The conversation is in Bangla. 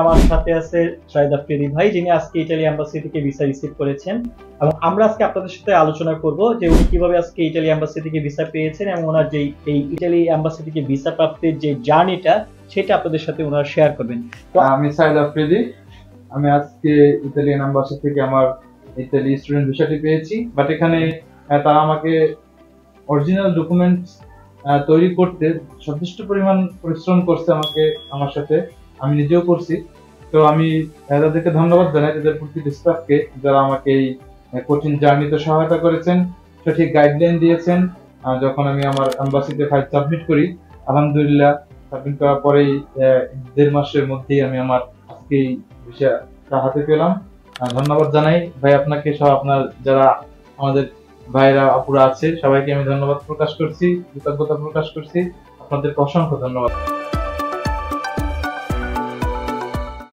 আমার সাথে আছে শাহিদ আফ্রিদি ভাই, যিনি আজকে ইতালি এম্বাসি থেকে ভিসা রিসিভ করেছেন, এবং আমরা আজকে আপনাদের সাথে আলোচনা করব যে উনি কিভাবে আজকে ইতালি এম্বাসি থেকে ভিসা পেয়েছেন এবং ওনার যে এই ইতালি এম্বাসি থেকে ভিসা প্রাপ্তির যে জার্নিটা সেটা আপনাদের সাথে ওনারা শেয়ার করবেন। তো আমি শাহিদ আফ্রিদি, আমি আজকে ইতালিয়ান এম্বাসি থেকে আমার ইতালি স্টুডেন্ট ভিসাটি পেয়েছি। বাট এখানে তারা আমাকে অরিজিনাল ডকুমেন্টস তৈরি করতে যথেষ্ট পরিমাণ পরিশ্রম করছে আমার সাথে, আমি নিজেও করছি। তো আমি তাদেরকে ধন্যবাদ জানাই, তাদের প্রতিটি স্টাফকে যারা আমাকে এই কঠিন জার্নিতে সহায়তা করেছেন, সঠিক গাইডলাইন দিয়েছেন। যখন আমি আমার এম্বাসিতে ফাইল সাবমিট করি, আলহামদুলিল্লাহ সাবমিট করার পরেই 1.5 মাসের মধ্যেই আমি আমার আজকে এই ভিসাটা হাতে পেলাম। ধন্যবাদ জানাই ভাই আপনাকে সহ আপনার যারা আমাদের ভাইরা আপুরা আছে সবাইকে আমি ধন্যবাদ প্রকাশ করছি, কৃতজ্ঞতা প্রকাশ করছি। আপনাদেরকে অসংখ্য ধন্যবাদ।